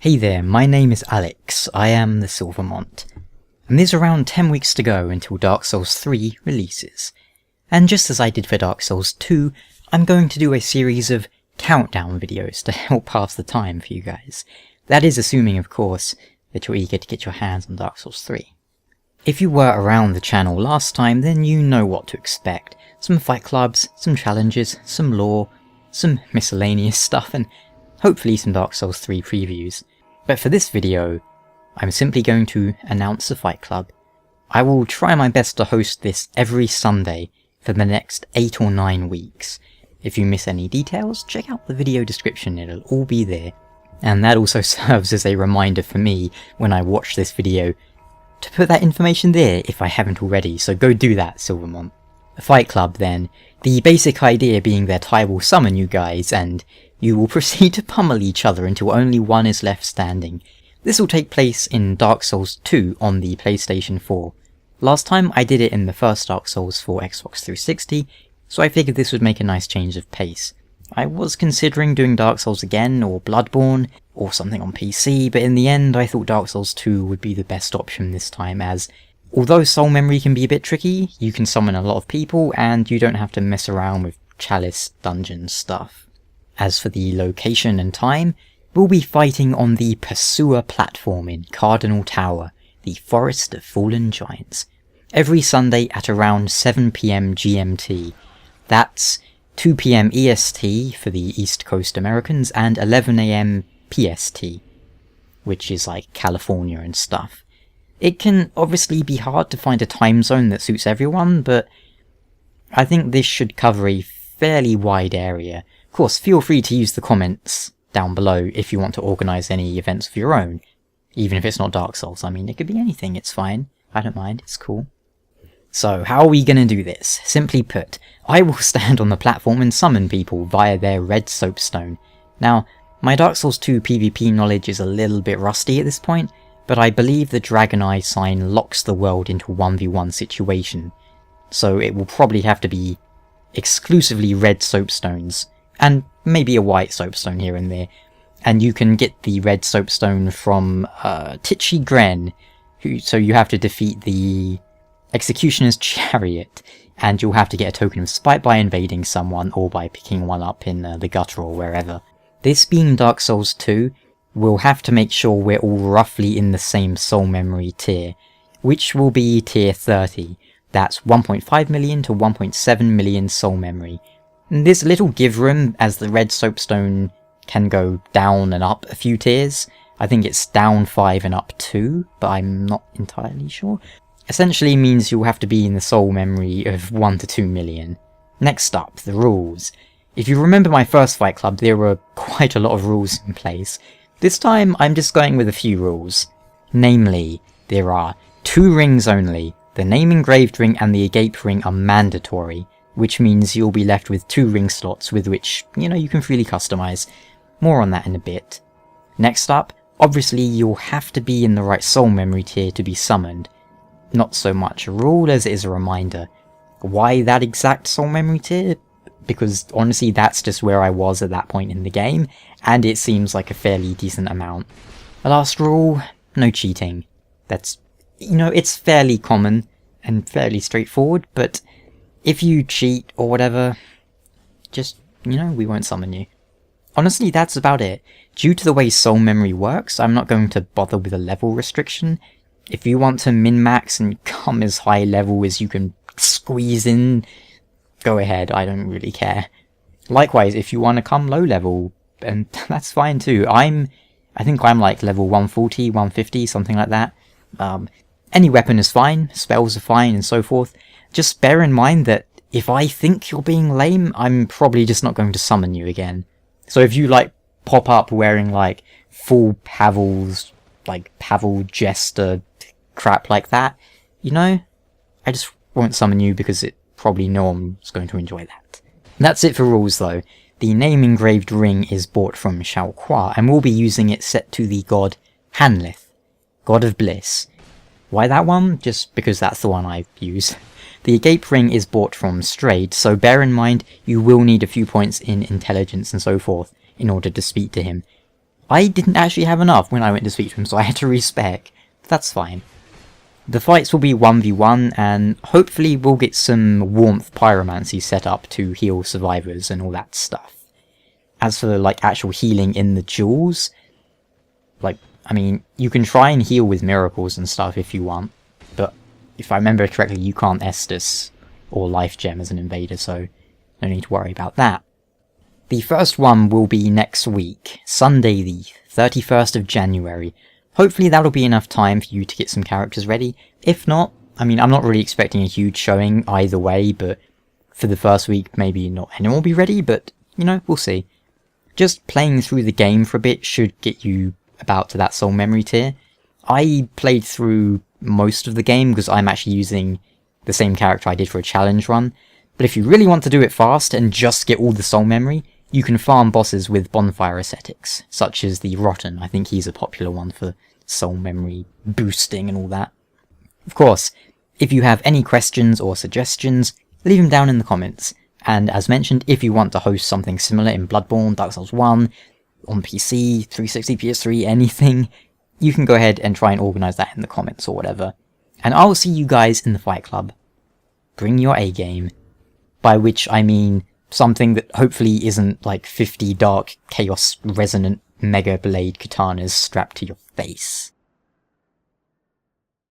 Hey there, my name is Alex, I am the Silver Mont, and there's around 10 weeks to go until Dark Souls 3 releases. And just as I did for Dark Souls 2, I'm going to do a series of countdown videos to help pass the time for you guys. That is assuming, of course, that you're eager to get your hands on Dark Souls 3. If you were around the channel last time, then you know what to expect. Some fight clubs, some challenges, some lore, some miscellaneous stuff, and hopefully some Dark Souls 3 previews. But for this video, I'm simply going to announce the fight club. I will try my best to host this every Sunday for the next 8 or 9 weeks. If you miss any details, check out the video description, it'll all be there. And that also serves as a reminder for me when I watch this video to put that information there if I haven't already, so go do that, Silvermont. A fight club then, the basic idea being that I will summon you guys and you will proceed to pummel each other until only one is left standing. This will take place in Dark Souls 2 on the PlayStation 4. Last time I did it in the first Dark Souls for Xbox 360, so I figured this would make a nice change of pace. I was considering doing Dark Souls again, or Bloodborne, or something on PC, but in the end I thought Dark Souls 2 would be the best option this time, as although soul memory can be a bit tricky, you can summon a lot of people, and you don't have to mess around with chalice dungeon stuff. As for the location and time, we'll be fighting on the Pursuer platform in Cardinal Tower, the Forest of Fallen Giants, every Sunday at around 7 PM GMT. That's 2 PM EST for the East Coast Americans and 11 AM PST, which is like California and stuff. It can obviously be hard to find a time zone that suits everyone, but I think this should cover a fairly wide area. Of course, feel free to use the comments down below if you want to organise any events of your own, even if it's not Dark Souls. I mean, it could be anything, it's fine. I don't mind, it's cool. So, how are we gonna do this? Simply put, I will stand on the platform and summon people via their Red Soapstone. Now, my Dark Souls 2 PvP knowledge is a little bit rusty at this point, but I believe the Dragon Eye sign locks the world into a 1v1 situation, so it will probably have to be exclusively red soapstones, and maybe a white soapstone here and there. And you can get the red soapstone from Titchy Gren, so you have to defeat the Executioner's Chariot, and you'll have to get a token of spite by invading someone or by picking one up in the gutter or wherever. This being Dark Souls 2, we'll have to make sure we're all roughly in the same soul memory tier, which will be tier 30. That's 1.5 million to 1.7 million soul memory. And there's a little give room as the red soapstone can go down and up a few tiers. I think it's down 5 and up 2, but I'm not entirely sure. Essentially means you'll have to be in the soul memory of 1 to 2 million. Next up, the rules. If you remember my first fight club, there were quite a lot of rules in place. This time I'm just going with a few rules. Namely, there are 2 rings only. The Name-Engraved ring and the Agape ring are mandatory, which means you'll be left with 2 ring slots with which, you can freely customize. More on that in a bit. Next up, obviously you'll have to be in the right soul memory tier to be summoned. Not so much a rule as it is a reminder. Why that exact soul memory tier? Because honestly that's just where I was at that point in the game, and it seems like a fairly decent amount. The last rule, no cheating. That's, it's fairly common and fairly straightforward, but if you cheat or whatever, just, we won't summon you. Honestly, that's about it. Due to the way soul memory works, I'm not going to bother with a level restriction. If you want to min-max and come as high level as you can squeeze in, go ahead, I don't really care. Likewise, if you want to come low level, and that's fine too. I think I'm like level 140, 150, something like that. Any weapon is fine, spells are fine, and so forth. Just bear in mind that if I think you're being lame, I'm probably just not going to summon you again. So if you pop up wearing full Pavel's, Pavel Jester crap like that, I just won't summon you because it probably no one's going to enjoy that. That's it for rules though. The Name-Engraved ring is bought from Xiaoqua, and we'll be using it set to the god Hanleth, god of bliss. Why that one? Just because that's the one I use. The Agape ring is bought from Strayed, so bear in mind you will need a few points in intelligence and so forth in order to speak to him. I didn't actually have enough when I went to speak to him, so I had to respec. That's fine. The fights will be 1v1, and hopefully we'll get some warmth pyromancy set up to heal survivors and all that stuff. As for, like, actual healing in the duels, like, I mean, you can try and heal with miracles and stuff if you want, but if I remember correctly, you can't Estus or Life Gem as an invader, so no need to worry about that. The first one will be next week, Sunday the 31st of January. Hopefully that'll be enough time for you to get some characters ready. If not, I mean, I'm not really expecting a huge showing either way, but for the first week, maybe not anyone will be ready, but, you know, we'll see. Just playing through the game for a bit should get you about to that soul memory tier. I played through most of the game because I'm actually using the same character I did for a challenge run, but if you really want to do it fast and just get all the soul memory, you can farm bosses with bonfire ascetics, such as the Rotten. I think he's a popular one for soul memory boosting and all that. Of course, if you have any questions or suggestions, leave them down in the comments. And as mentioned, if you want to host something similar in Bloodborne, Dark Souls 1, on PC, 360, PS3, anything, you can go ahead and try and organise that in the comments or whatever. And I will see you guys in the Fight Club. Bring your A-game. By which I mean something that hopefully isn't like 50 Dark Chaos Resonant Mega Blade Katanas strapped to your face.